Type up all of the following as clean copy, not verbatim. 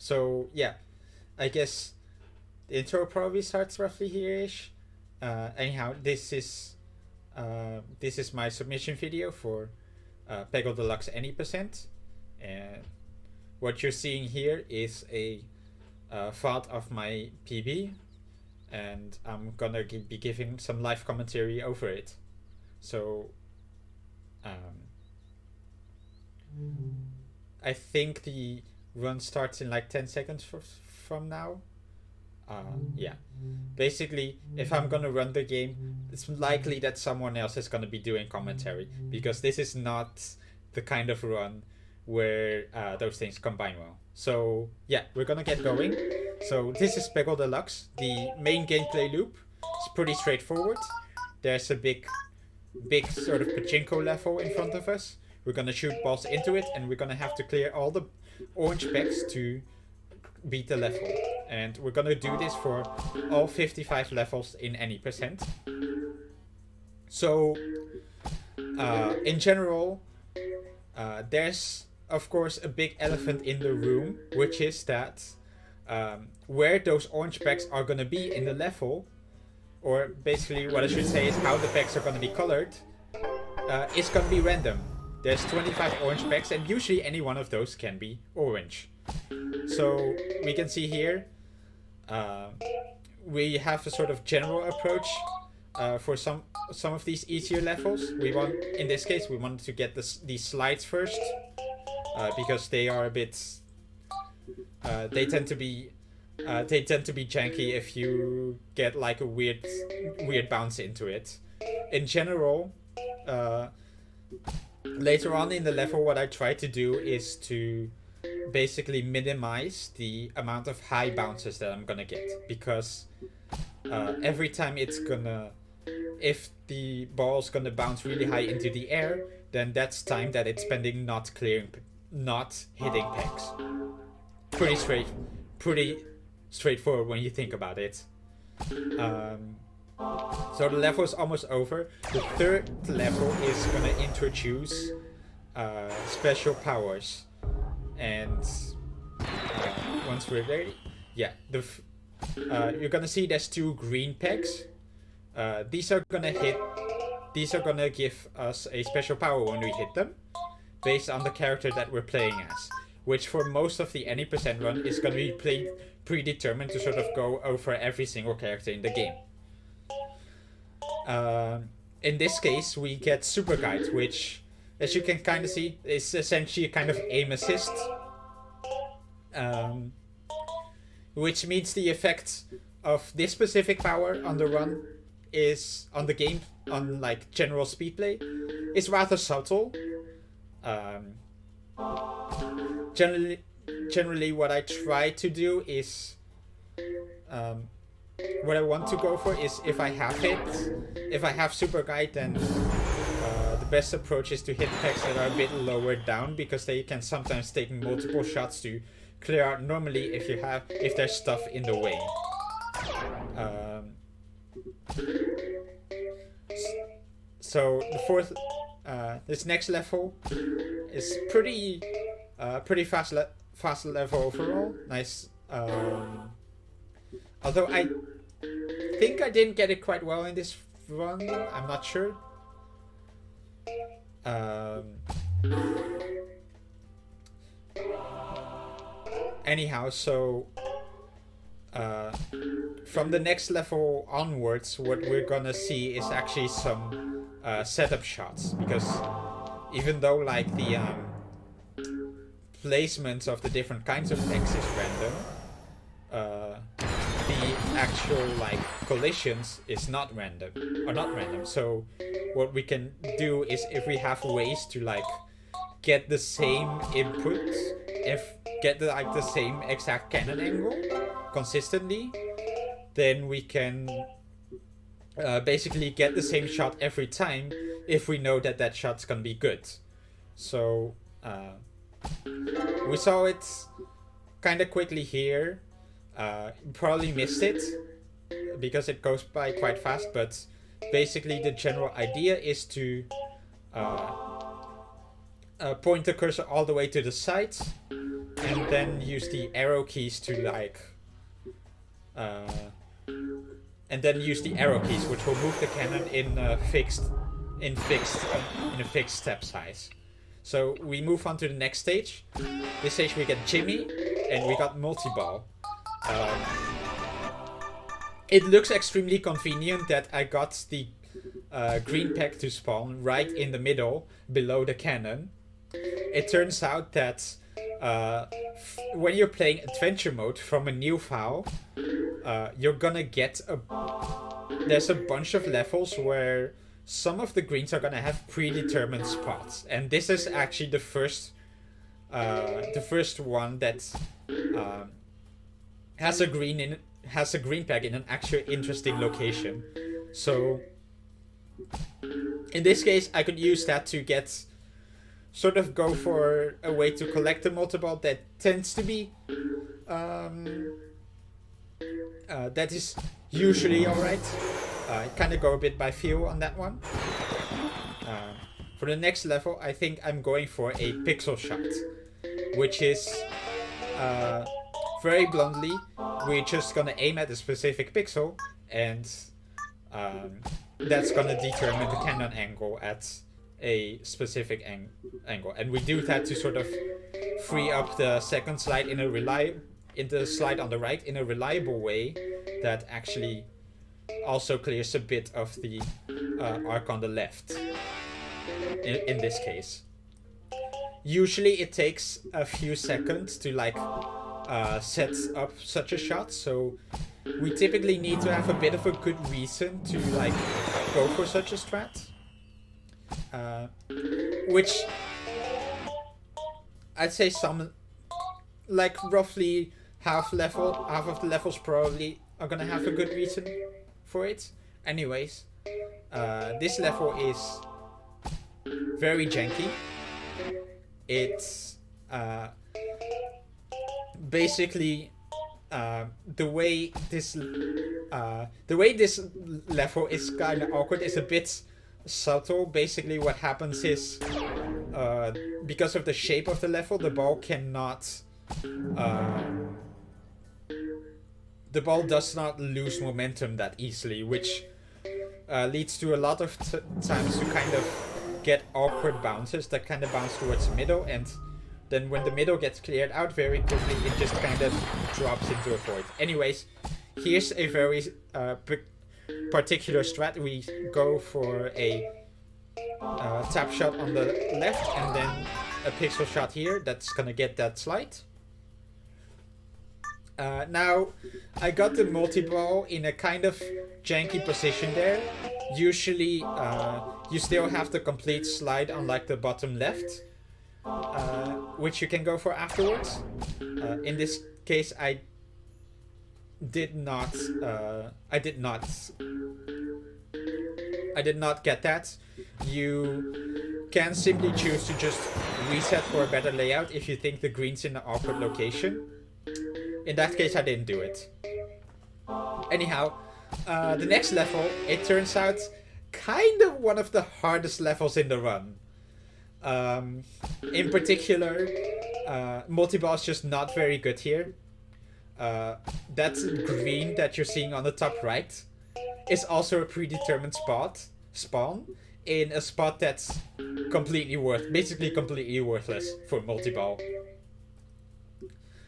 So yeah, I guess the intro probably starts roughly here-ish. Anyhow, this is my submission video for Peggle Deluxe any percent, and what you're seeing here is a thought of my PB, and I'm gonna be giving some live commentary over it. So I think the run starts in like 10 seconds from now. Yeah, basically, if I'm gonna run the game, it's likely that someone else is gonna be doing commentary, because this is not the kind of run where those things combine well. So yeah, we're gonna get going. So this is Peggle Deluxe. The main gameplay loop is pretty straightforward. There's a big sort of pachinko level in front of us. We're gonna shoot balls into it, and we're gonna have to clear all the orange pegs to beat the level. And we're gonna do this for all 55 levels in any percent. So in general, there's of course a big elephant in the room, which is that where those orange pegs are gonna be in the level, or basically what I should say is how the pegs are gonna be colored, is gonna be random. There's 25 orange pegs, and usually any one of those can be orange. So we can see here, we have a sort of general approach for some of these easier levels. In this case, we wanted to get these slides first, because they are a bit, they tend to be janky if you get like a weird bounce into it. In general, later on in the level, what I try to do is to basically minimize the amount of high bounces that I'm gonna get, because every time if the ball's gonna bounce really high into the air, then that's time that it's spending not hitting pegs. Pretty straightforward when you think about it. So the level is almost over. The third level is gonna introduce special powers, and once we're ready, yeah, you're gonna see there's 2 green pegs. These are gonna give us a special power when we hit them, based on the character that we're playing as, which for most of the any percent run is gonna be predetermined to sort of go over every single character in the game. In this case, we get Super Guide, which, as you can kind of see, is essentially a kind of aim assist, which means the effect of this specific power on the run is on the game, on like general speed play, is rather subtle. Generally, what I try to do is, what I want to go for is, if I have Super Guide, then the best approach is to hit pegs that are a bit lower down, because they can sometimes take multiple shots to clear out normally if there's stuff in the way. So the fourth, this next level is pretty fast level overall. Nice. Although I think I didn't get it quite well in this run, I'm not sure. Anyhow, so from the next level onwards, what we're gonna see is actually some setup shots, because even though like the placements of the different kinds of pegs is random, the actual like collisions is not random. So what we can do is, if we have ways to like get the same input, get the same exact cannon angle consistently, then we can basically get the same shot every time if we know that that shot's gonna be good. So we saw it kind of quickly here. Probably missed it because it goes by quite fast, but basically the general idea is to point the cursor all the way to the sides, and then use the arrow keys to like and then use the arrow keys, which will move the cannon in a fixed step size. So we move on to the next stage. This stage we get Jimmy, and we got multi-ball. It looks extremely convenient that I got the green peg to spawn right in the middle, below the cannon. It turns out that when you're playing adventure mode from a new file, you're gonna get there's a bunch of levels where some of the greens are gonna have predetermined spots, and this is actually the first one that has a green peg in an actual interesting location. So in this case, I could use that to go for a way to collect the multi-ball that tends to be that is usually alright. Kind of go a bit by feel on that one. For the next level, I think I'm going for a pixel shot, which is very bluntly, we're just gonna aim at a specific pixel, and that's gonna determine the cannon angle at a specific angle, and we do that to sort of free up the second slide in the slide on the right in a reliable way that actually also clears a bit of the arc on the left. In this case, usually it takes a few seconds to like set up such a shot, so we typically need to have a bit of a good reason to like go for such a strat. Which I'd say some, like roughly half of the levels probably are gonna have a good reason for it. Anyways, this level is very janky. It's basically the way this level is kind of awkward is a bit subtle. Basically what happens is because of the shape of the level, the ball does not lose momentum that easily, which leads to a lot of times to kind of get awkward bounces that kind of bounce towards the middle, and then when the middle gets cleared out very quickly, it just kind of drops into a void. Anyways, here's a very particular strat. We go for a tap shot on the left and then a pixel shot here that's gonna get that slide. Now, I got the multi-ball in a kind of janky position there. Usually, you still have the complete slide on like the bottom left, which you can go for afterwards. In this case, I did not get that. You can simply choose to just reset for a better layout if you think the green's in an awkward location. In that case, I didn't do it. Anyhow, the next level, it turns out kind of one of the hardest levels in the run. In particular, multi-ball is just not very good here. That green that you're seeing on the top right is also a predetermined spawn in a spot that's basically completely worthless for multi-ball.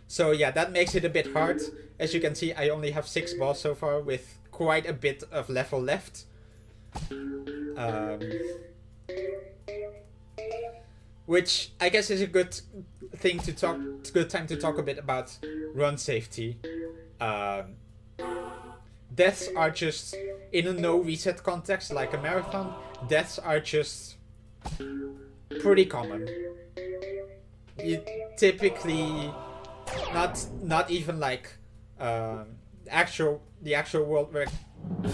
So yeah, that makes it a bit hard. As you can see, I only have 6 balls so far with quite a bit of level left. Which I guess is a good time to talk a bit about run safety. Deaths are just, in a no reset context like a marathon, deaths are just pretty common. You typically not even like the actual world record,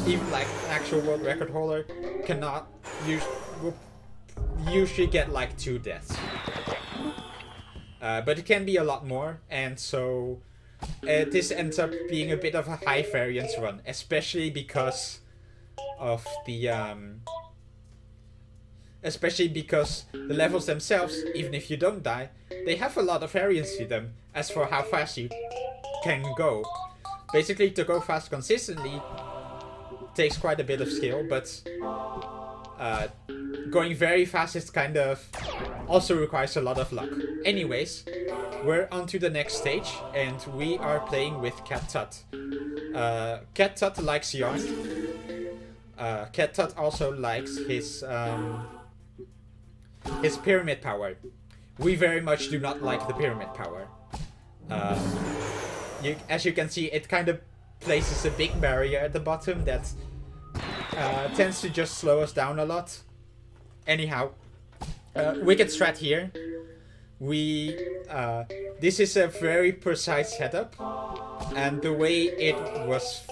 even like an actual world record holder cannot usually get like 2 deaths, but it can be a lot more, and so this ends up being a bit of a high variance run, especially because of the especially because the levels themselves, even if you don't die, they have a lot of variance to them as for how fast you can go. Basically, to go fast consistently takes quite a bit of skill, but going very fast is kind of also requires a lot of luck. Anyways, we're on to the next stage, and we are playing with Cat Tut. Cat Tut likes yarn. Cat Tut also likes his pyramid power. We very much do not like the pyramid power. As you can see, it kind of places a big barrier at the bottom that tends to just slow us down a lot. Anyhow, wicked strat here. This is a very precise setup, and the way it was,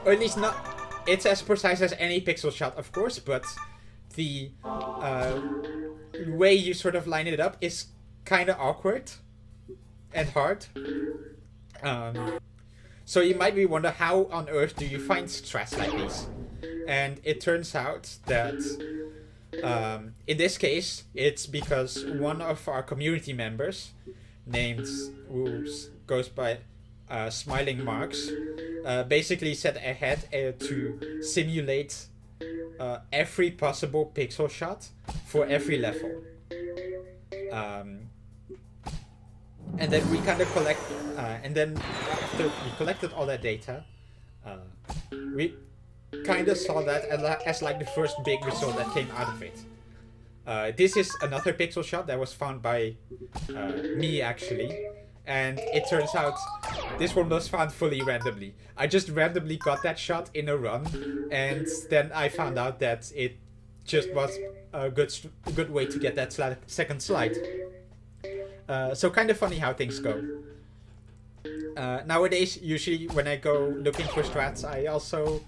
or at least not, it's as precise as any pixel shot, of course, but the way you sort of line it up is kind of awkward and hard. So you might be wondering, how on earth do you find strats like these? And it turns out that in this case, it's because one of our community members, who goes by Smiling Marks, basically set ahead to simulate every possible pixel shot for every level. And then we kind of collect, and then after we collected all that data, we kind of saw that as like the first big result that came out of it. This is another pixel shot that was found by me, actually, and it turns out this one was found fully randomly. I just randomly got that shot in a run, and then I found out that it just was a good way to get that second slide. So kind of funny how things go. Nowadays, usually when I go looking for strats, I also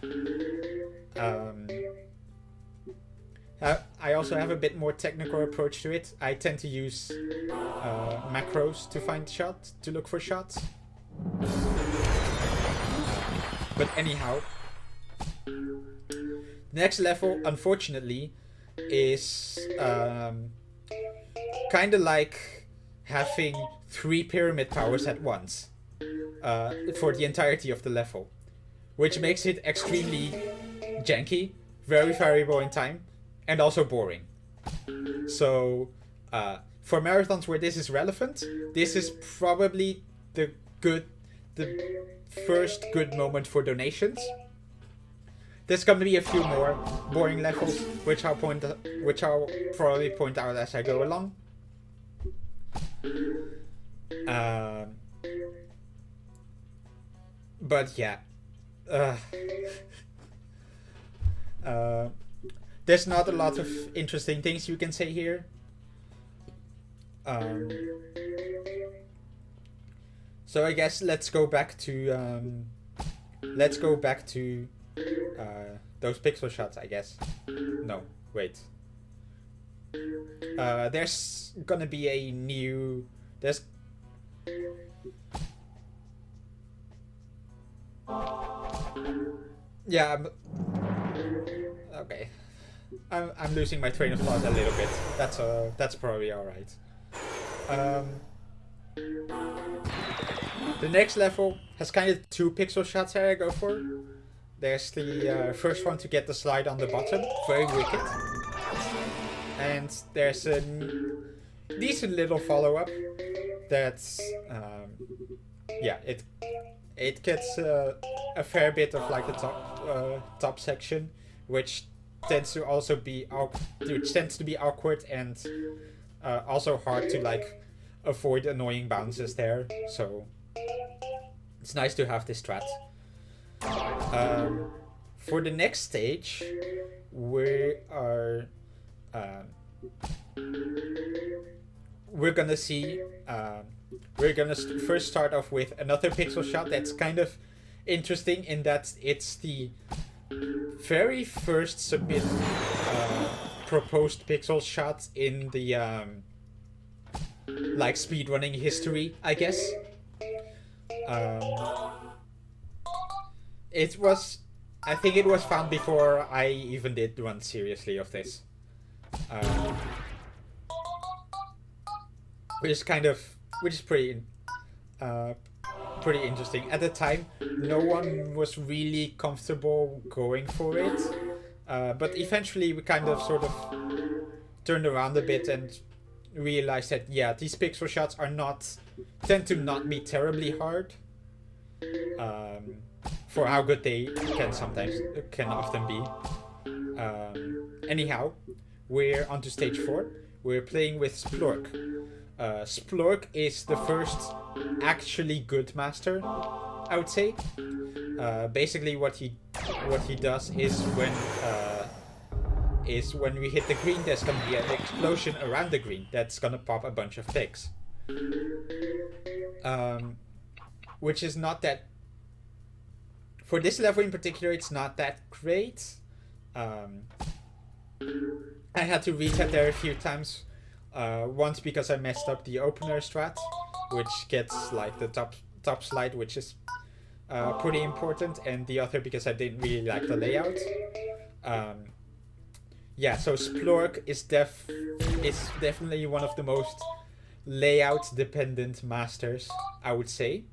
have a bit more technical approach to it. I tend to use macros to look for shots. But anyhow, next level, unfortunately, is kind of like having 3 pyramid powers at once for the entirety of the level, which makes it extremely janky, very variable in time, and also boring. So for marathons where this is relevant, this is probably the first good moment for donations. There's gonna be a few more boring levels, which I'll probably point out as I go along. But yeah, there's not a lot of interesting things you can say here. So I guess let's go back to those pixel shots, I guess. No, wait. There's gonna be a new. Yeah. Okay. I'm losing my train of thought a little bit. That's probably all right. The next level has kind of 2 pixel shots that I go for. There's the first one to get the slide on the bottom, very wicked. And there's a decent little follow-up that's yeah, it gets a fair bit of like the top section, which tends to be awkward and also hard to like avoid annoying bounces there. So it's nice to have this strat. For the next stage, we're gonna see. We're gonna first start off with another pixel shot that's kind of interesting in that it's the very first proposed pixel shot in the like speedrunning history, I guess. It was I think it was found before I even did run seriously of this. Um, which is uh, pretty interesting. At the time, no one was really comfortable going for it, but eventually we kind of sort of turned around a bit and realized that yeah, these pixel shots tend to not be terribly hard, for how good they can often be. Anyhow, we're on to stage 4. We're playing with Splork. Splork is the first actually good master, I would say. Basically, what he does is when we hit the green, there's gonna be an explosion around the green that's gonna pop a bunch of pigs. Which is not that. For this level in particular, it's not that great. I had to reset there a few times. Once because I messed up the opener strat, which gets like the top slide, which is pretty important, and the other because I didn't really like the layout. Yeah, so Splork is definitely one of the most layout dependent masters, I would say.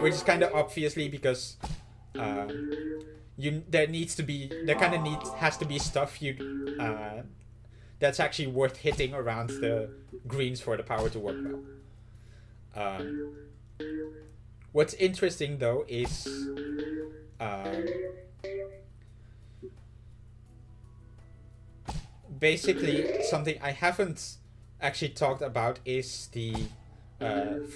Which is kind of obviously because there has to be stuff that's actually worth hitting around the greens for the power to work well. What's interesting though is basically something I haven't actually talked about is the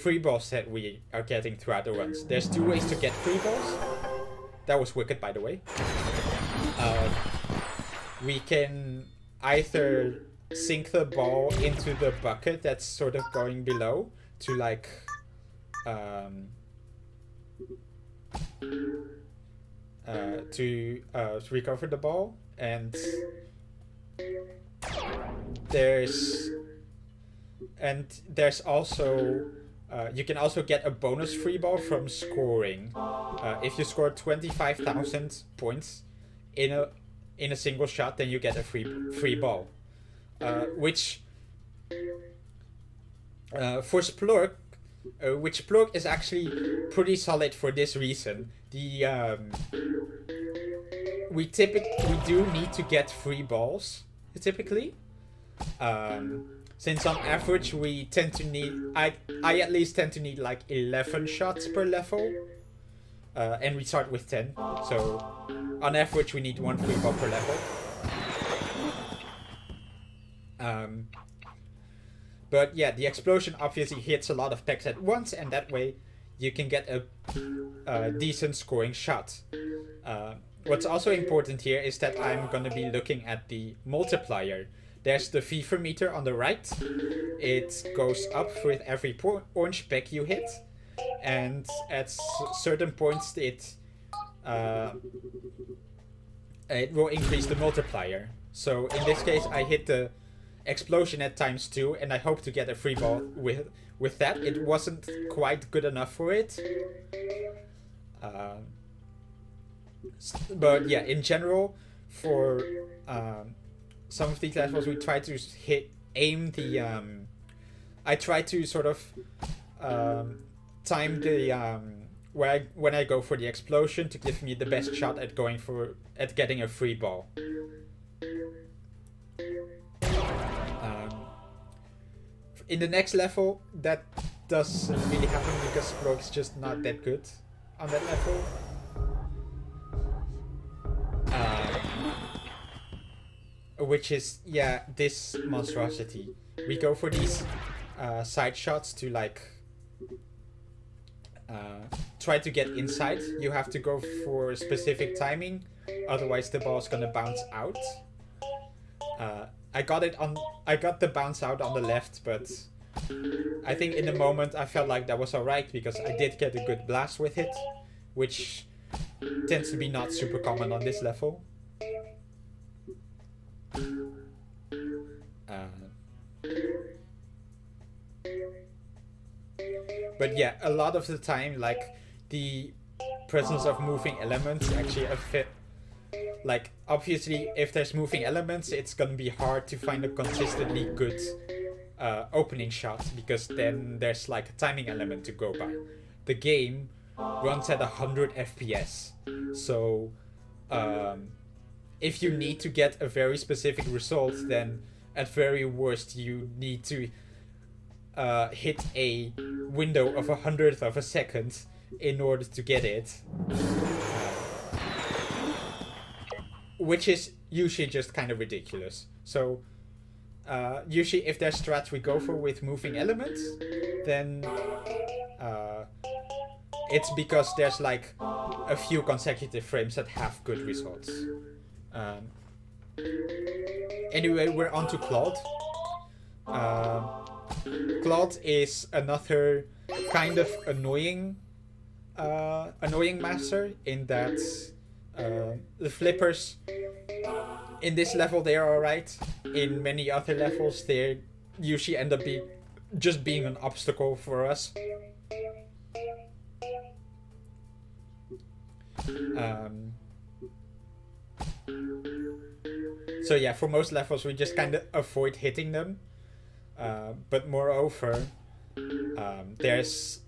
free balls that we are getting throughout the runs. There's 2 ways to get free balls. That was wicked, by the way. We can either sink the ball into the bucket that's sort of going below to like to recover the ball, and there's also you can also get a bonus free ball from scoring. If you score 25,000 points in a single shot, then you get a free ball, which for Splork, which Splork is actually pretty solid for this reason. We do need to get free balls typically. Since on average we tend to need, I at least tend to need like 11 shots per level, and we start with 10, so on average we need 1 free ball per level. But yeah, the explosion obviously hits a lot of pegs at once, and that way you can get a decent scoring shot. What's also important here is that I'm going to be looking at the multiplier. There's the fever meter on the right. It goes up with every orange peg you hit, and at certain points it will increase the multiplier. So in this case I hit the explosion at ×2, and I hope to get a free ball with that. It wasn't quite good enough for it. But yeah, in general, for some of these levels we try to aim the I try to sort of time the when I go for the explosion to give me the best shot at getting a free ball. In the next level, that doesn't really happen because Splork is just not that good on that level. Which is, yeah, this monstrosity. We go for these side shots to like try to get inside. You have to go for specific timing, otherwise the ball is gonna bounce out. I got the bounce out on the left, but I think in the moment I felt like that was alright because I did get a good blast with it, which tends to be not super common on this level. But yeah, a lot of the time, like the presence of moving elements actually like, obviously, if there's moving elements, it's gonna be hard to find a consistently good opening shot, because then there's like a timing element to go by. The game runs at 100 FPS, so if you need to get a very specific result, then at very worst you need to hit a window of 100th of a second in order to get it. Which is usually just kind of ridiculous. So usually if there's strats we go for with moving elements, then it's because there's like a few consecutive frames that have good results. Anyway, we're on to Claude. Claude is another kind of annoying master, in that the flippers in this level, they are alright. In many other levels, they usually end up just being an obstacle for us. So yeah, for most levels we just kind of avoid hitting them. But moreover, there's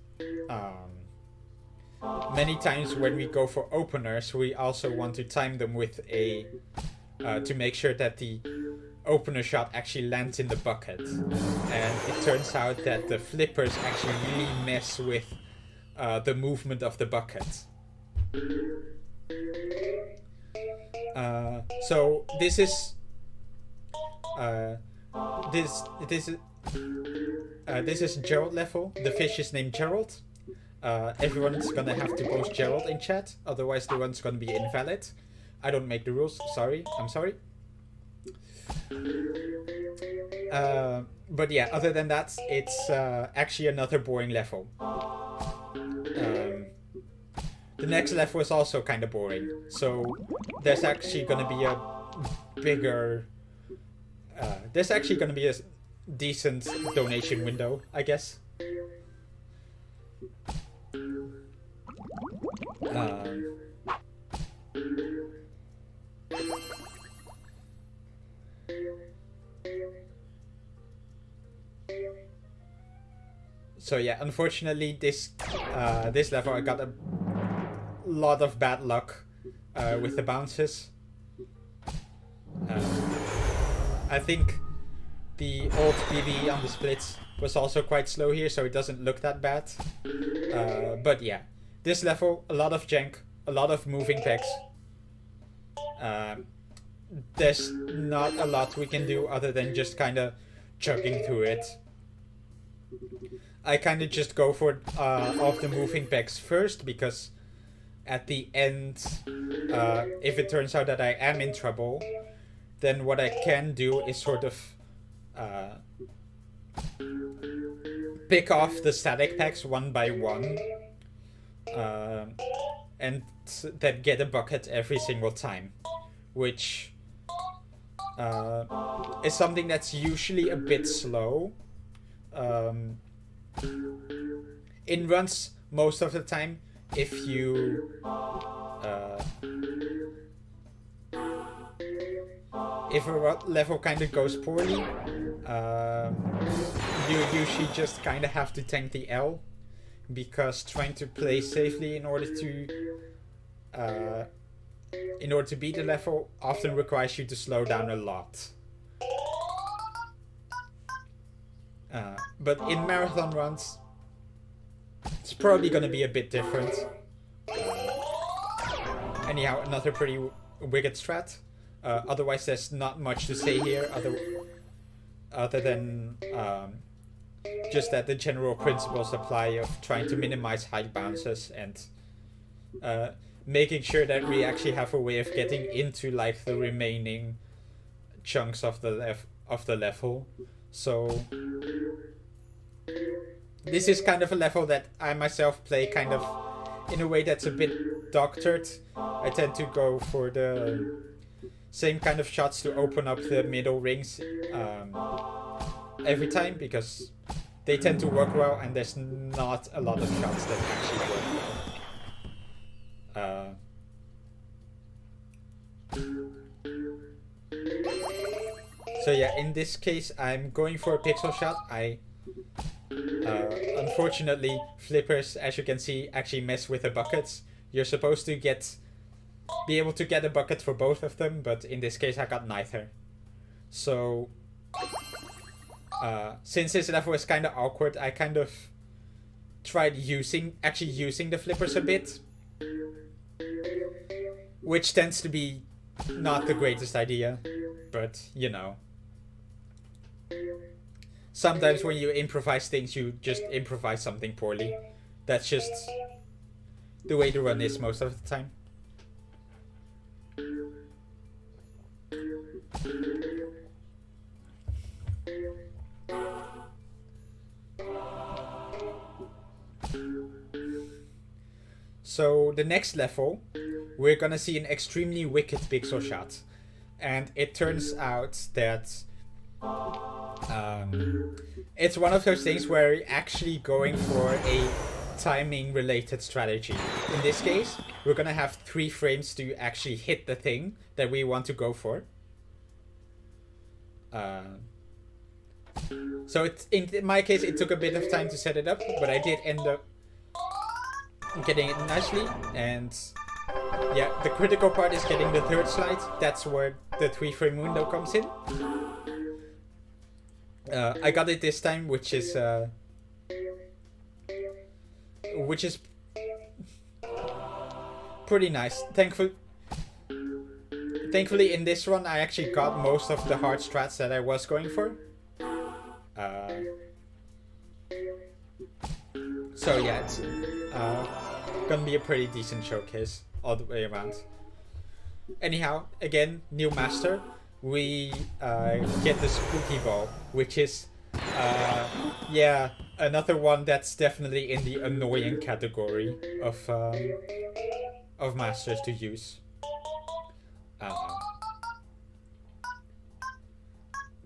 many times when we go for openers, we also want to time them with a to make sure that the opener shot actually lands in the bucket. And it turns out that the flippers actually really mess with the movement of the bucket. So this is this is Gerald level. The fish is named Gerald. Everyone's gonna have to post Gerald in chat, otherwise the run's gonna be invalid. I don't make the rules. Sorry, I'm sorry. But yeah, other than that, it's actually another boring level. The next level is also kind of boring, so there's actually gonna be a bigger. There's actually gonna be a decent donation window, I guess. So yeah, unfortunately this level I got a lot of bad luck with the bounces. I think the old BB on the splits was also quite slow here, so it doesn't look that bad. But yeah, this level, a lot of jank, a lot of moving pegs. There's not a lot we can do other than just kind of chugging through it. I kind of just go for off the moving pegs first, because at the end, if it turns out that I am in trouble, then what I can do is sort of pick off the static packs one by one, and then get a bucket every single time, which is something that's usually a bit slow. In runs, most of the time, if you if a level kind of goes poorly, you usually just kind of have to tank the L, because trying to play safely in order to beat the level often requires you to slow down a lot. But in marathon runs, it's probably going to be a bit different. Anyhow, another pretty wicked strat. Otherwise, there's not much to say here, other than just that the general principles apply of trying to minimize high bounces and making sure that we actually have a way of getting into like the remaining chunks of the level. So this is kind of a level that I myself play kind of in a way that's a bit doctored. I tend to go for the same kind of shots to open up the middle rings every time, because they tend to work well and there's not a lot of shots that actually work Uh, so yeah, in this case, I'm going for a pixel shot. Unfortunately, flippers, as you can see, actually mess with the buckets. You're supposed to be able to get a bucket for both of them, but in this case I got neither. So, since this level is kind of awkward, I kind of tried actually using the flippers a bit, which tends to be not the greatest idea, but you know. Sometimes when you improvise things, you just improvise something poorly. That's just the way the run is most of the time. So the next level, we're gonna see an extremely wicked pixel shot. And it turns out that it's one of those things where you're actually going for a timing related strategy. In this case, we're gonna have 3 frames to actually hit the thing that we want to go for. So in my case, it took a bit of time to set it up, but I did end up getting it nicely. And yeah, the critical part is getting the 3rd slide. That's where the 3-frame window comes in. I got it this time, which is pretty nice. Thankfully, in this one, I actually got most of the hard strats that I was going for. So yeah, it's gonna be a pretty decent showcase all the way around. Anyhow, again, new master. We get the spooky ball, which is yeah, another one that's definitely in the annoying category of masters to use.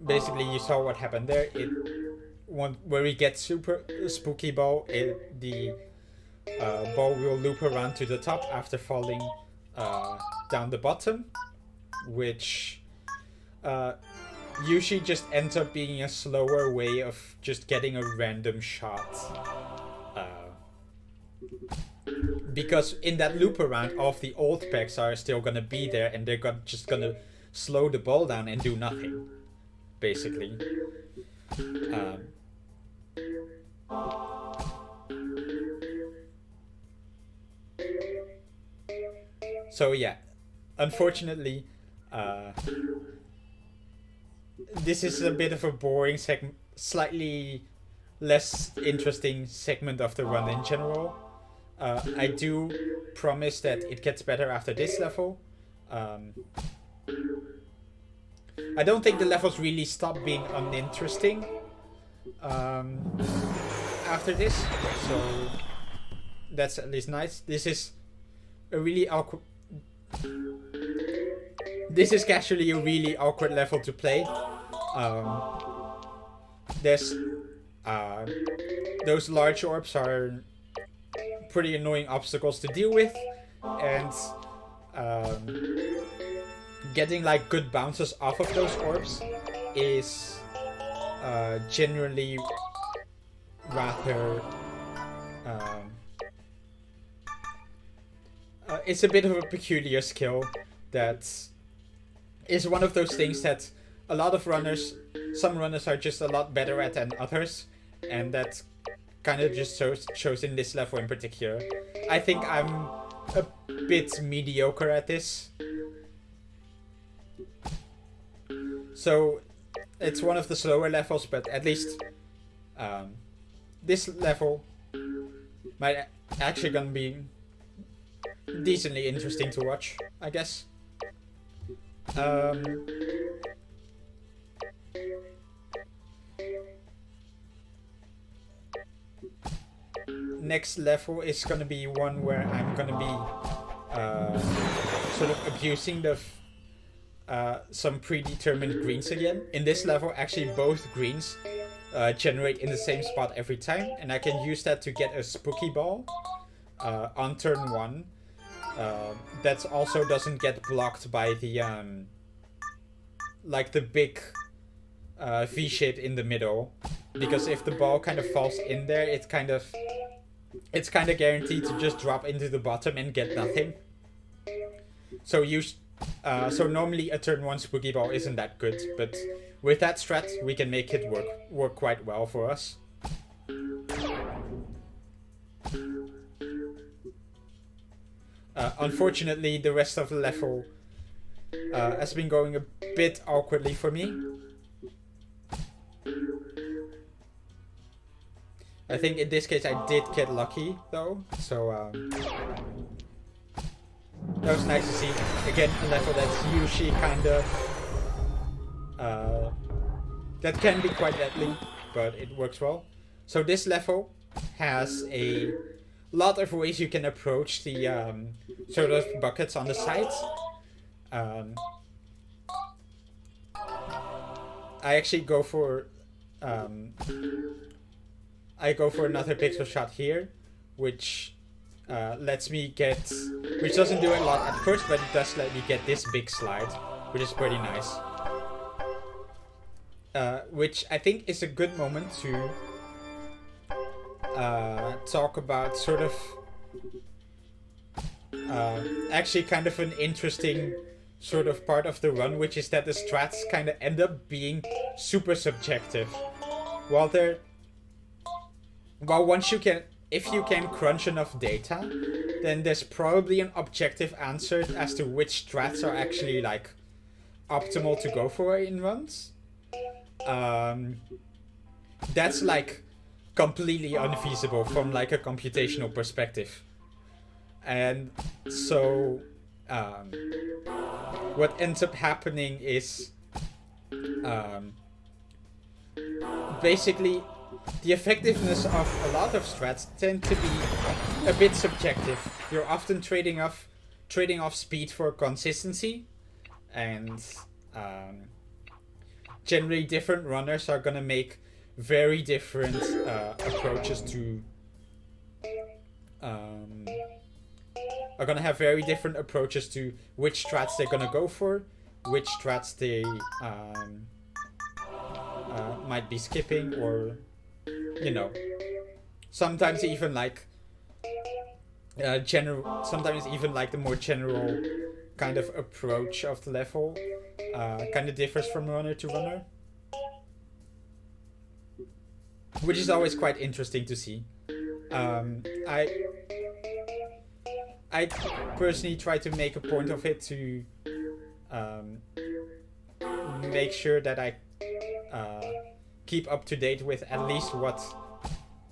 Basically, you saw what happened there. Where we get super spooky ball, the ball will loop around to the top after falling down the bottom, which usually just ends up being a slower way of just getting a random shot. Because in that loop around, all of the old pegs are still gonna be there, and they're just gonna slow the ball down and do nothing, basically. So yeah, unfortunately, this is a bit of a boring segment, slightly less interesting segment of the run in general. I do promise that it gets better after this level. I don't think the levels really stop being uninteresting after this, so that's at least nice. This is a really awkward. This is casually a really awkward level to play. There's those large orbs are pretty annoying obstacles to deal with, and getting like good bounces off of those orbs is generally rather it's a bit of a peculiar skill that is one of those things that a lot of runners, some runners are just a lot better at than others, and that kind of just shows in this level in particular. I think I'm a bit mediocre at this. So it's one of the slower levels, but at least this level might actually gonna be decently interesting to watch, I guess. Next level is gonna be one where I'm gonna be sort of abusing the some predetermined greens again. In this level, actually both greens generate in the same spot every time, and I can use that to get a spooky ball on turn 1. that also doesn't get blocked by the like the big V shape in the middle, because if the ball kind of falls in there, it's kind of guaranteed to just drop into the bottom and get nothing. So so normally a turn 1 spooky ball isn't that good, but with that strat we can make it work quite well for us. Unfortunately, the rest of the level has been going a bit awkwardly for me. I think in this case I did get lucky though, so that was nice to see. Again, a level that's usually kinda that can be quite deadly, but it works well. So this level has a lot of ways you can approach the sort of buckets on the sides. I actually go for another pixel shot here, which lets me get, which doesn't do a lot at first, but it does let me get this big slide, which is pretty nice. Which I think is a good moment to talk about sort of actually kind of an interesting sort of part of the run, which is that the strats kind of end up being super subjective. While once you can, if you can crunch enough data, then there's probably an objective answer as to which strats are actually like optimal to go for in runs. That's like completely unfeasible from like a computational perspective. And so what ends up happening is basically the effectiveness of a lot of strats tend to be a bit subjective. You're often trading off speed for consistency, and generally different runners are gonna make very different approaches to are gonna have very different approaches to which strats they're gonna go for, which strats they might be skipping, or you know, sometimes even like sometimes even like the more general kind of approach of the level kind of differs from runner to runner, which is always quite interesting to see. I personally try to make a point of it to make sure that I keep up to date with at least what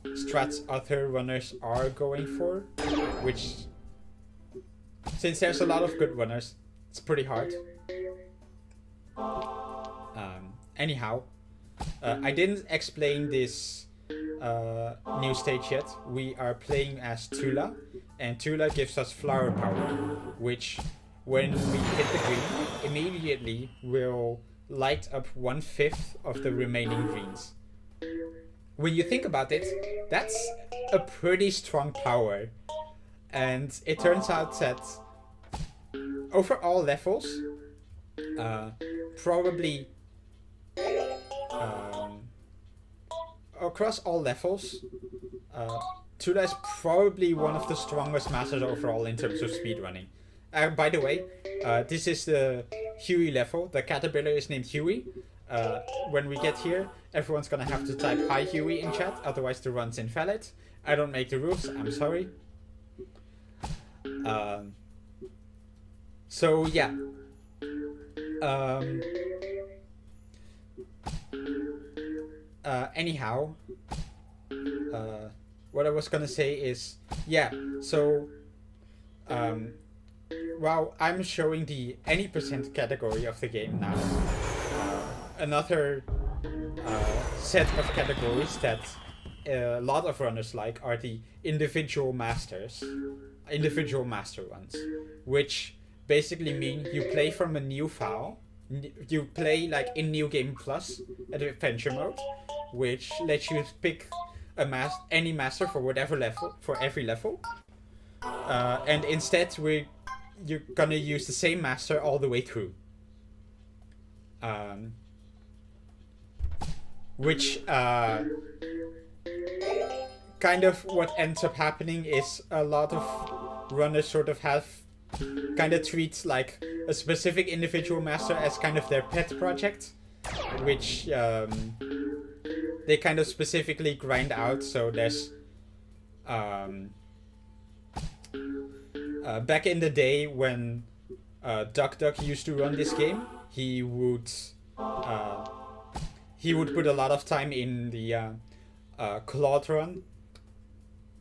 strats other runners are going for, which, since there's a lot of good runners, it's pretty hard. Anyhow, I didn't explain this new stage yet. We are playing as Tula, and Tula gives us flower power, which when we hit the green, immediately will light up 1/5 of the remaining greens. When you think about it, that's a pretty strong power. And it turns out that over all levels, probably across all levels, Tula is probably one of the strongest masters overall in terms of speedrunning. By the way, this is the Huey level. The caterpillar is named Huey. When we get here, everyone's gonna have to type "Hi Huey" in chat, otherwise the run's invalid. I don't make the rules, I'm sorry. So yeah. Anyhow, what I was gonna say is, yeah, so while I'm showing the any percent category of the game now, another set of categories that a lot of runners like are the individual master runs, which basically mean you play from a new file. You play like in New Game Plus at Adventure Mode, which lets you pick any master for whatever level, for every level. And instead you're gonna use the same master all the way through. Which kind of what ends up happening is a lot of runners sort of have kind of treats like a specific individual master as kind of their pet project, which they kind of specifically grind out. So there's back in the day when Duck Duck used to run this game, he would put a lot of time in the Claude run.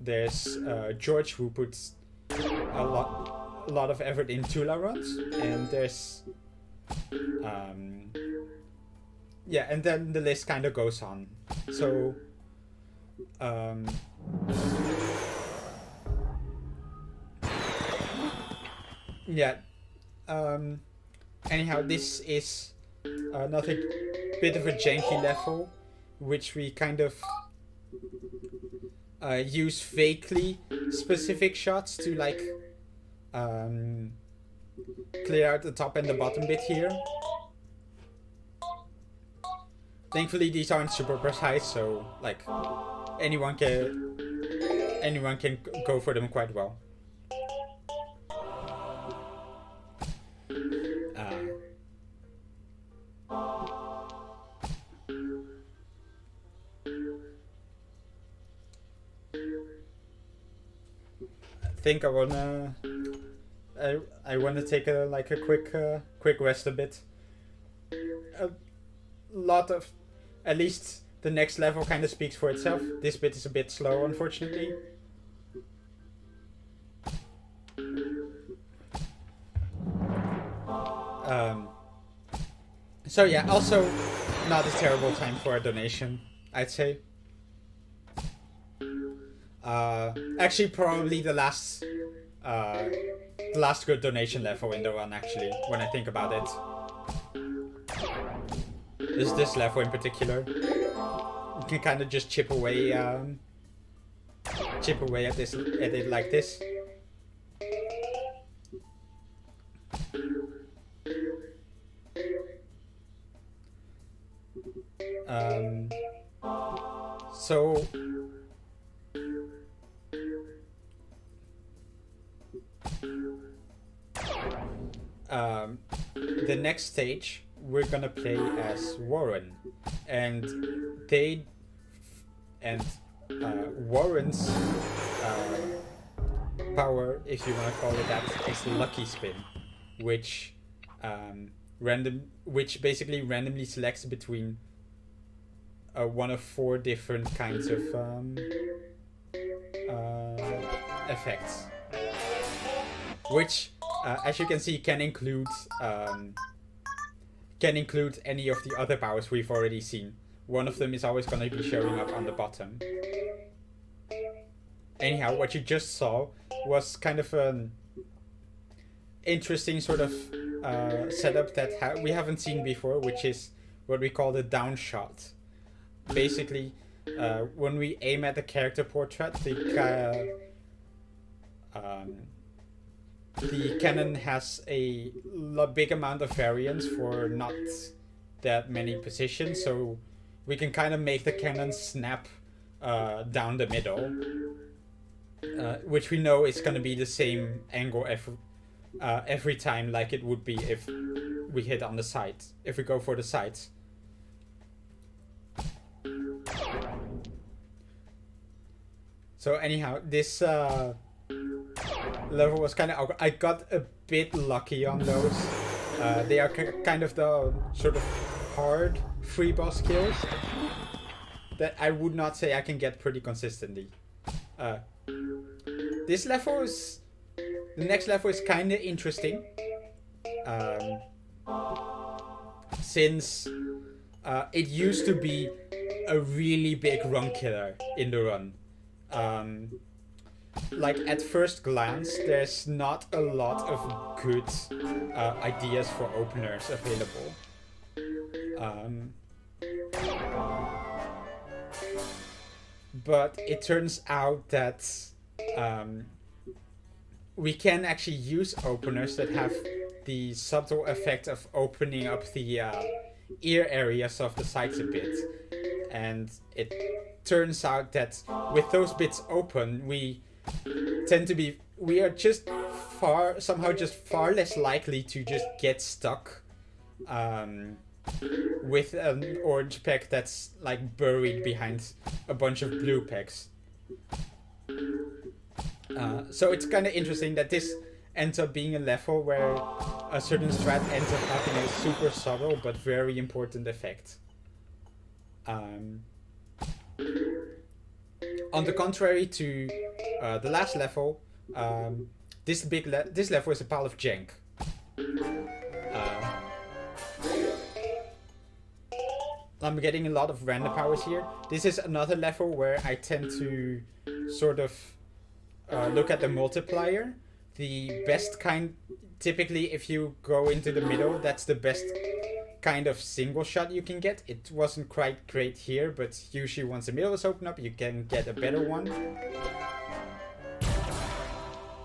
There's George, who puts a lot of effort in Tula runs, and there's yeah, and then the list kind of goes on. So yeah, anyhow, this is another bit of a janky level, which we kind of use vaguely specific shots to like clear out the top and the bottom bit here. Thankfully, these aren't super precise, so like anyone can go for them quite well. I think I wanna take a quick rest a bit. A lot of, at least the next level kind of speaks for itself. This bit is a bit slow, unfortunately. So yeah, also not a terrible time for a donation, I'd say. Actually, probably the last good donation level in the run, actually, when I think about it. Is this level in particular. You can kind of just chip away at it like this. So the next stage we're gonna play as Warren, and Warren's power, if you want to call it that, is Lucky Spin, which basically randomly selects between one of 4 different kinds of effects, which as you can see can include any of the other powers we've already seen. One of them is always going to be showing up on the bottom. Anyhow, what you just saw was kind of an interesting sort of setup that we haven't seen before, which is what we call the down shot. Basically, when we aim at the character portrait, the cannon has a big amount of variance for not that many positions, so we can kind of make the cannon snap down the middle, which we know is going to be the same angle every time, like it would be if we hit on the side, if we go for the sides. So anyhow, this level was kind of, I got a bit lucky on those. They are kind of the sort of hard free boss kills that I would not say I can get pretty consistently. This level is, the next level is kind of interesting, since it used to be a really big run killer in the run. Like at first glance, there's not a lot of good ideas for openers available. But it turns out that we can actually use openers that have the subtle effect of opening up the ear areas of the sides a bit. And it turns out that with those bits open, we are just far less likely to just get stuck with an orange peg that's like buried behind a bunch of blue pegs. So it's kind of interesting that this ends up being a level where a certain strat ends up having a super subtle but very important effect. On the contrary to the last level, this level is a pile of jank. I'm getting a lot of random powers here. This is another level where I tend to sort of look at the multiplier. The best kind, typically if you go into the middle, that's the best kind of single shot you can get. It wasn't quite great here, but usually once the middle is open up, you can get a better one.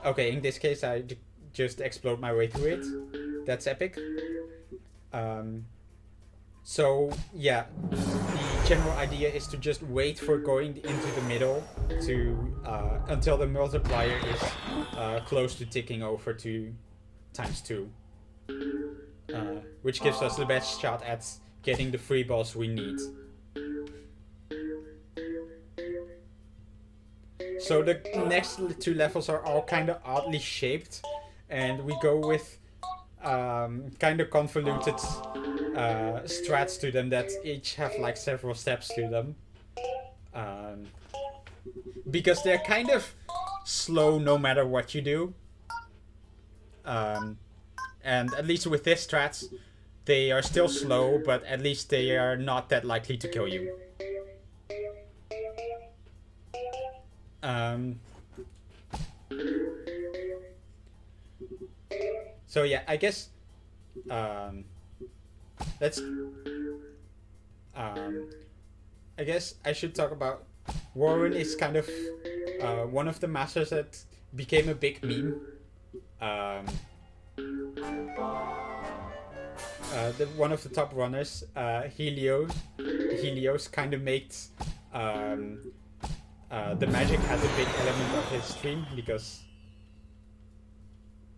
Okay, in this case I just explode my way through it. That's epic. So yeah, the general idea is to just wait for going into the middle to until the multiplier is close to ticking over to ×2, which gives us the best shot at getting the free balls we need. So the next two levels are all kind of oddly shaped, and we go with kind of convoluted strats to them that each have like several steps to them, because they're kind of slow no matter what you do, and at least with this strats they are still slow, but at least they are not that likely to kill you. So yeah, I guess I guess I should talk about Warren. Is kind of one of the masters that became a big meme. One of the top runners, Helios kind of made the magic has a big element of his stream, because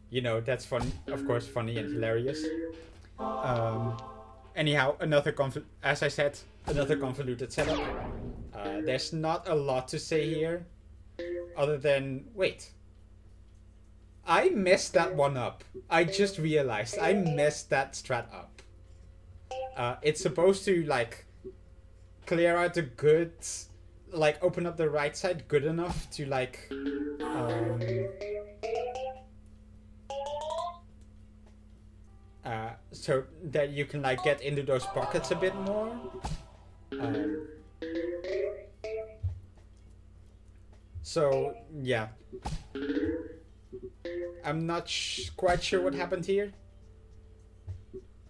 you know that's fun, of course, funny and hilarious. Anyhow, as I said, another convoluted setup. There's not a lot to say here, other than wait, I messed that one up. I just realized I messed that strat up. It's supposed to like clear out the goods, like open up the right side good enough to like so that you can like get into those pockets a bit more. So yeah, I'm not quite sure what happened here.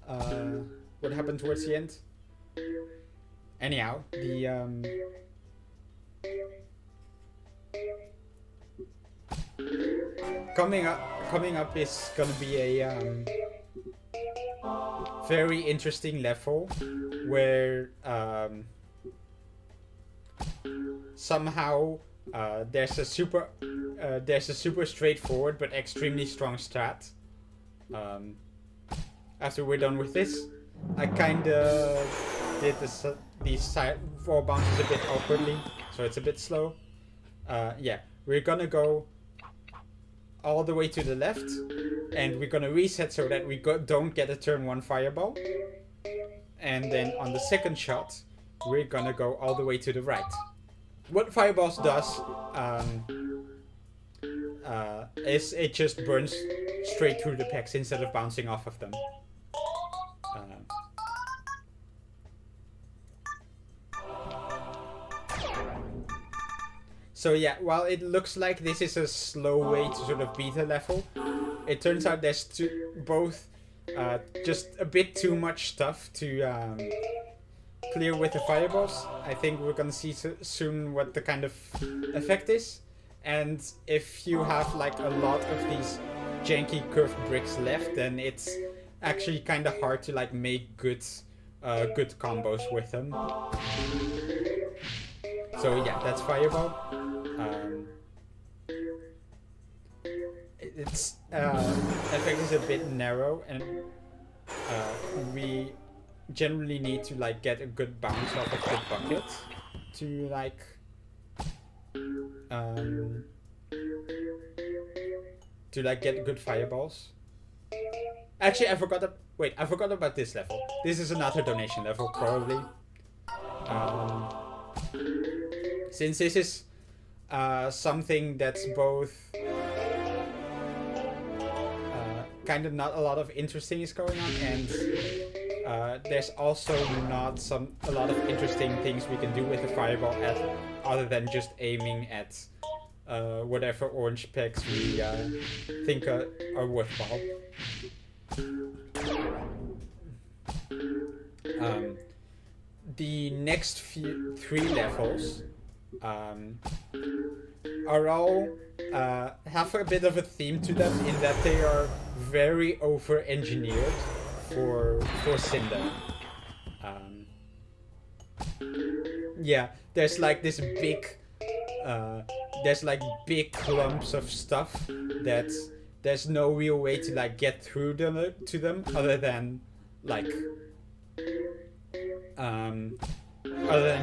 What happened towards the end? Anyhow, the coming up is gonna be a very interesting level where somehow there's a super straightforward but extremely strong strat. After we're done with this, I kinda did these side four bounces a bit awkwardly, so it's a bit slow. Yeah, we're gonna go all the way to the left, and we're gonna reset so that we don't get a turn 1 fireball. And then on the second shot, we're gonna go all the way to the right. What fireballs does is it just burns straight through the pegs instead of bouncing off of them. So yeah, while it looks like this is a slow way to sort of beat a level, it turns out there's both just a bit too much stuff to clear with the fireballs. I think we're gonna see soon what the kind of effect is. and if you have like a lot of these janky curved bricks left, then it's actually kind of hard to like make good combos with them. So yeah, that's Fireball. Its effect is a bit narrow, and we generally need to like get a good bounce off of the bucket to like get good fireballs. Actually, I forgot about this level. This is another donation level, probably. Since this is something that's both kind of not a lot of interesting is going on, and there's also not a lot of interesting things we can do with the fireball other than just aiming at whatever orange pegs we think are worthwhile. The next three levels are all have a bit of a theme to them in that they are very over-engineered for Cinder. Yeah, there's like this big clumps of stuff that there's no real way to like get through to them other than like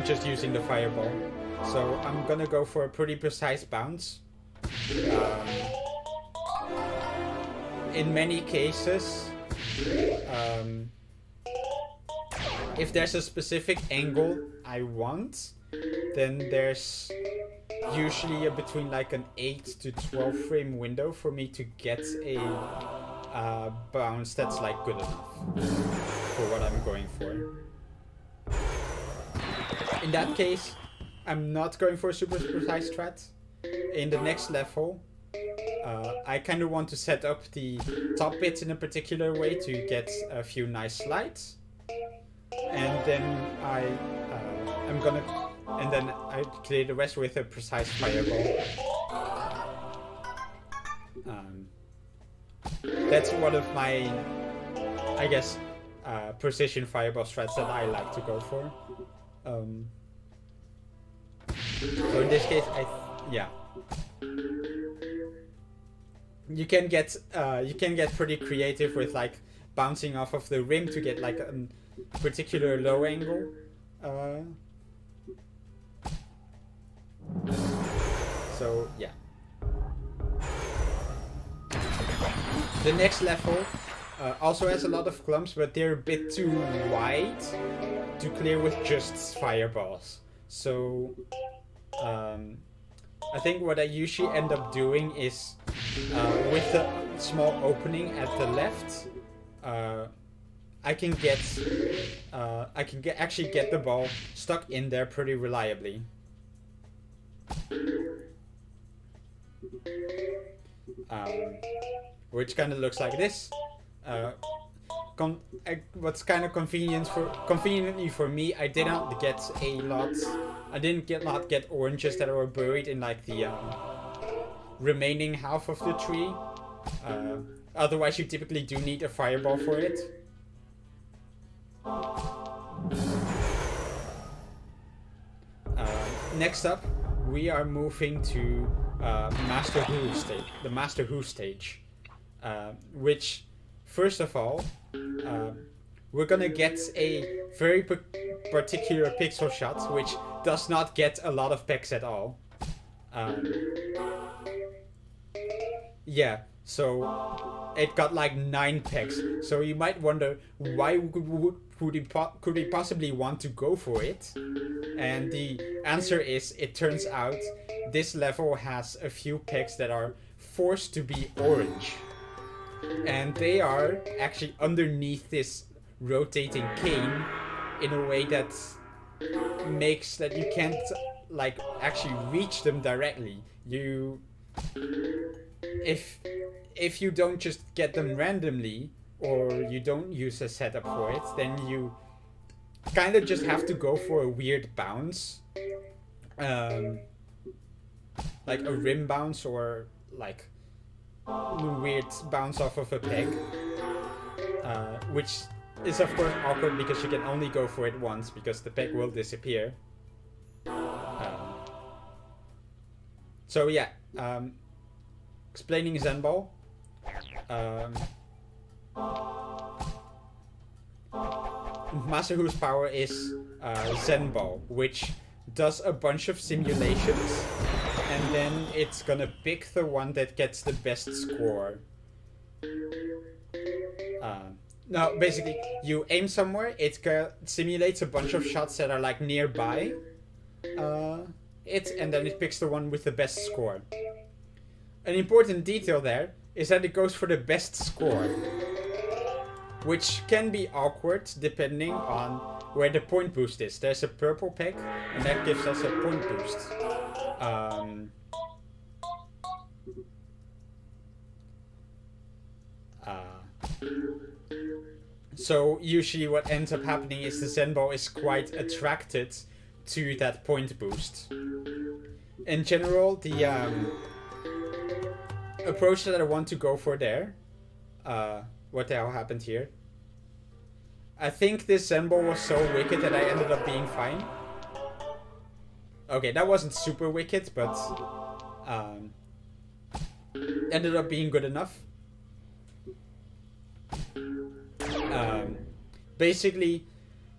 just using the fireball. So I'm gonna go for a pretty precise bounce. In many cases, if there's a specific angle I want, then there's usually between like an 8 to 12 frame window for me to get a bounce that's like good enough for what I'm going for. In that case, I'm not going for a super precise strat. In the next level, I kind of want to set up the top bits in a particular way to get a few nice slides, and then I clear the rest with a precise fireball. That's one of my, I guess, precision fireball strats that I like to go for. So in this case, you can get pretty creative with like bouncing off of the rim to get like a particular low angle. So yeah. The next level also has a lot of clumps, but they're a bit too wide to clear with just fireballs. So I think what I usually end up doing is with the small opening at the left, I can actually get the ball stuck in there pretty reliably. Which kind of looks like this. What's kind of conveniently for me, I didn't get oranges that were buried in like the remaining half of the tree. Otherwise, you typically do need a fireball for it. Next up, we are moving to the Master Who stage, which, first of all, we're gonna get a very particular pixel shot, which does not get a lot of pegs at all. Yeah, so it got like 9 pegs. So you might wonder, why could he possibly want to go for it? And the answer is, it turns out this level has a few pegs that are forced to be orange. And they are actually underneath this rotating cane in a way that makes that you can't like actually reach them directly. If you don't just get them randomly, or you don't use a setup for it, then you kind of just have to go for a weird bounce. like a rim bounce or like weird bounce off of a peg, which is of course awkward because you can only go for it once because the peg will disappear. So yeah, explaining Zen Ball. Masahu's power is Zen Ball, which does a bunch of simulations, and then it's gonna pick the one that gets the best score. No, basically, you aim somewhere, it simulates a bunch of shots that are like nearby and then it picks the one with the best score. An important detail there is that it goes for the best score, which can be awkward depending on where the point boost is. There's a purple peg, and that gives us a point boost. So usually what ends up happening is the Zen Ball is quite attracted to that point boost. In general, the approach that I want to go for there, what the hell happened here? I think this Zen Ball was so wicked that I ended up being fine. Okay, that wasn't super wicked, but ended up being good enough. Basically,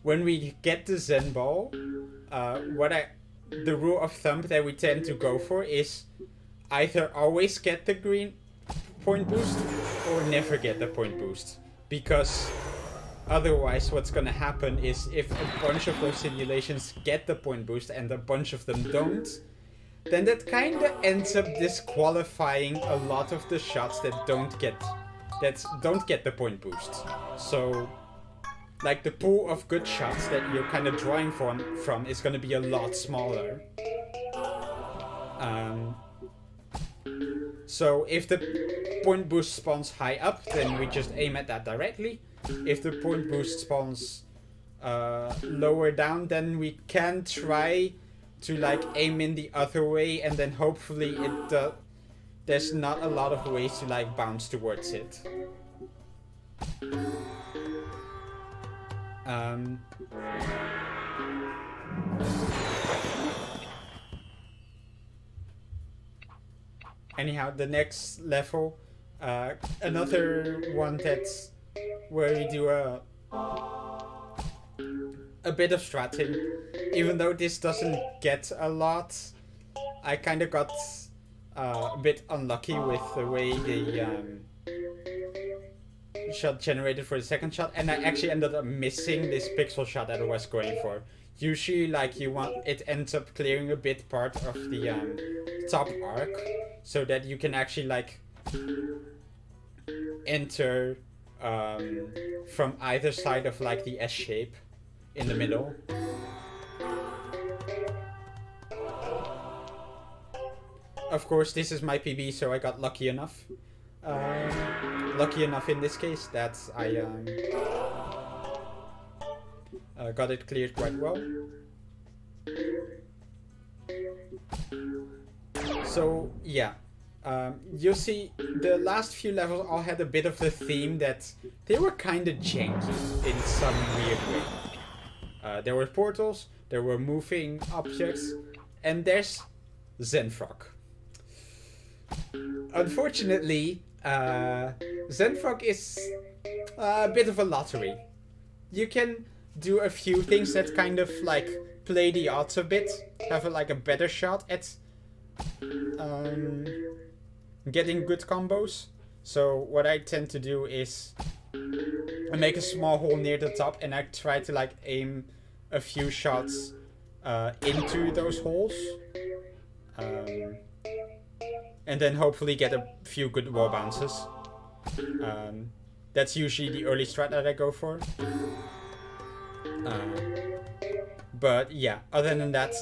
when we get the Zen Ball, the rule of thumb that we tend to go for is either always get the green point boost or never get the point boost, because otherwise what's gonna happen is if a bunch of those simulations get the point boost and a bunch of them don't, then that kinda ends up disqualifying a lot of the shots that don't get the point boost. So like the pool of good shots that you're kind of drawing from is going to be a lot smaller. So if the point boost spawns high up, then we just aim at that directly. If the point boost spawns lower down, then we can try to like aim in the other way, and then hopefully there's not a lot of ways to like bounce towards it. Anyhow, the next level, another one that's where we do a bit of stratting. Even though this doesn't get a lot, I kind of got a bit unlucky with the way the shot generated for the second shot, and I actually ended up missing this pixel shot that I was going for. Usually, like, it ends up clearing a bit part of the top arc, so that you can actually like enter from either side of like the S shape in the middle. Of course, this is my PB, so I got lucky enough. Lucky enough in this case that I got it cleared quite well. So yeah, you'll see the last few levels all had a bit of the theme that they were kind of janky in some weird way. There were portals, there were moving objects, and there's Zenfrog. Unfortunately, Zenfrog is a bit of a lottery. You can do a few things that kind of like play the odds a bit, have a better shot at getting good combos. So what I tend to do is I make a small hole near the top and I try to like aim a few shots into those holes. And then hopefully get a few good wall bounces. That's usually the early strat that I go for. But yeah, other than that,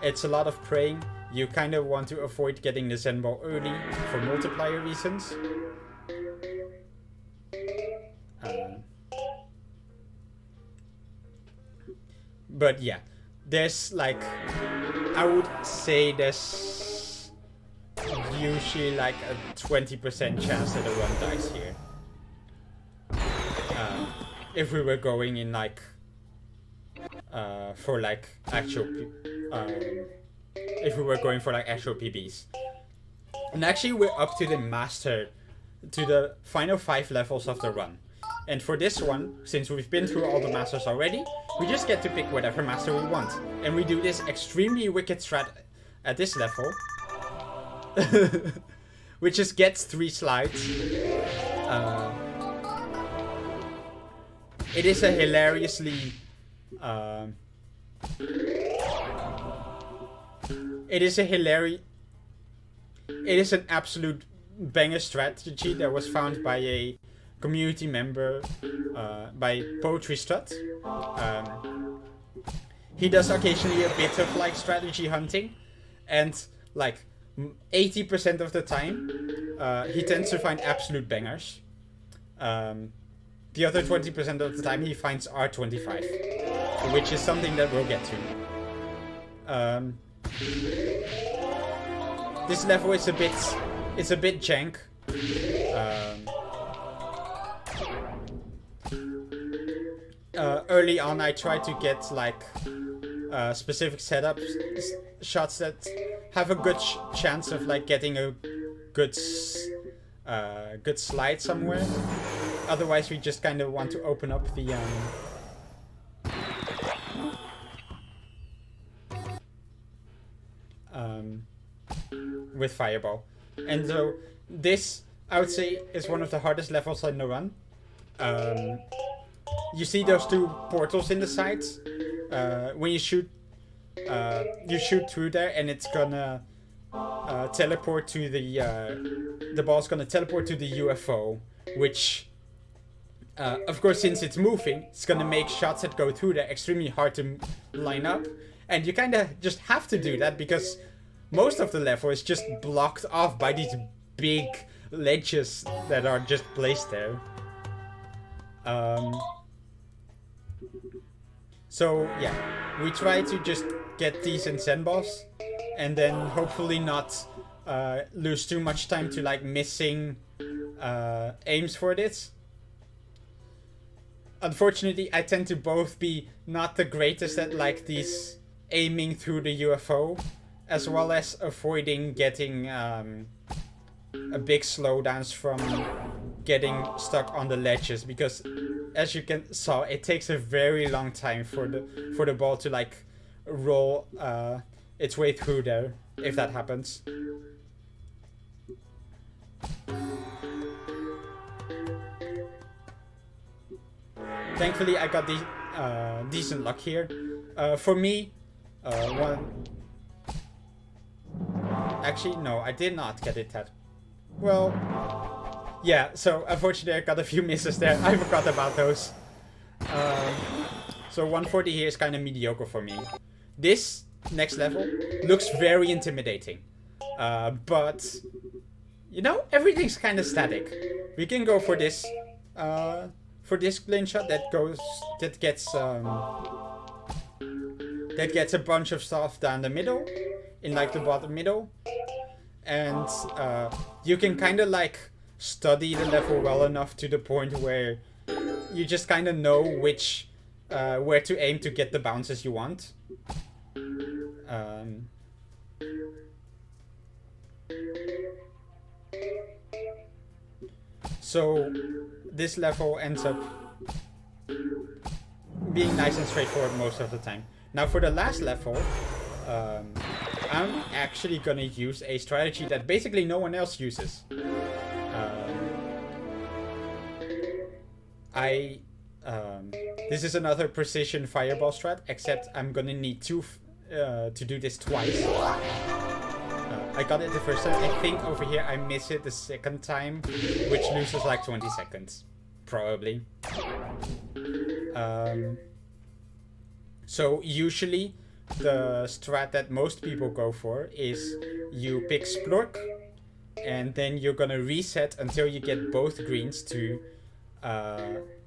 it's a lot of praying. You kind of want to avoid getting the Zen Ball early for multiplier reasons. But yeah, there's like I would say there's usually like a 20% chance that a run dies here. If we were going in like for like actual if we were going for like actual PBs. And actually we're up to the final 5 levels of the run. And for this one, since we've been through all the masters already, we just get to pick whatever master we want. And we do this extremely wicked strat at this level. Which just gets 3 slides. It is a hilariously... It is an absolute banger strategy that was found by a community member, by Poetry Strut. He does occasionally a bit of like strategy hunting, and like 80% of the time he tends to find absolute bangers. The other 20% of the time he finds R25, which is something that we'll get to. This level is a bit jank. Early on I tried to get like specific setup shots that have a good chance of like getting a good slide somewhere. Otherwise we just kind of want to open up the with Fireball. And so this, I would say, is one of the hardest levels in the run. You see those 2 portals in the sides? When you shoot through there, and it's gonna teleport to the ball's gonna teleport to the UFO, which, of course, since it's moving, it's gonna make shots that go through there extremely hard to line up. And you kind of just have to do that because most of the level is just blocked off by these big ledges that are just placed there. So yeah, we try to just get decent sand balls, and then hopefully not lose too much time to like missing aims for this. Unfortunately, I tend to both be not the greatest at like these aiming through the UFO, as well as avoiding getting a big slowdowns from getting stuck on the ledges, because as you saw, it takes a very long time for the ball to like roll its way through there, if that happens. Thankfully I got the decent luck here. For me, actually no, I did not get it that well. Yeah, so unfortunately I got a few misses there. I forgot about those. So 140 here is kind of mediocre for me. This next level looks very intimidating. But, you know, everything's kind of static. We can go for this glitch shot that gets a bunch of stuff down the middle, in like the bottom middle. And you can kind of like study the level well enough to the point where you just kind of know which where to aim to get the bounces you want. So this level ends up being nice and straightforward most of the time. Now for the last level, I'm actually gonna use a strategy that basically no one else uses. This is another precision fireball strat, except I'm gonna need to do this twice. I got it the first time. I think over here I miss it the second time, which loses like 20 seconds, probably. So usually the strat that most people go for is you pick Splork, and then you're gonna reset until you get both greens to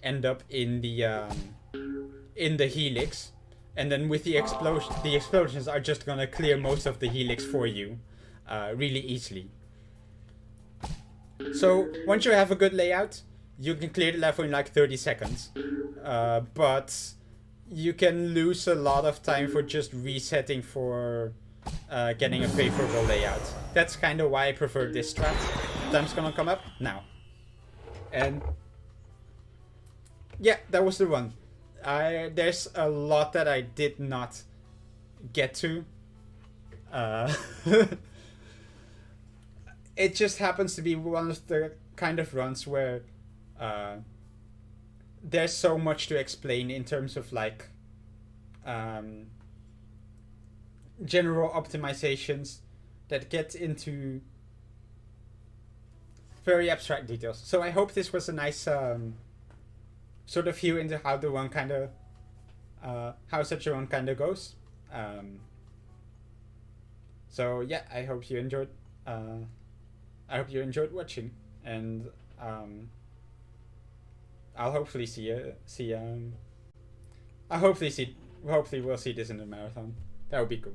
end up in the helix, and then with the explosions are just gonna clear most of the helix for you, really easily. So once you have a good layout, you can clear the level in like 30 seconds, but you can lose a lot of time for just resetting for getting a favorable layout. That's kind of why I prefer this strat. Time's gonna come up now. And yeah, that was the run. There's a lot that I did not get to. It just happens to be one of the kind of runs where there's so much to explain in terms of like general optimizations that get into very abstract details. So I hope this was a nice sort of view into how the run kind of how such a run kind of goes. So yeah, I hope you enjoyed. I hope you enjoyed watching, and I'll hopefully hopefully we'll see this in the marathon. That would be cool.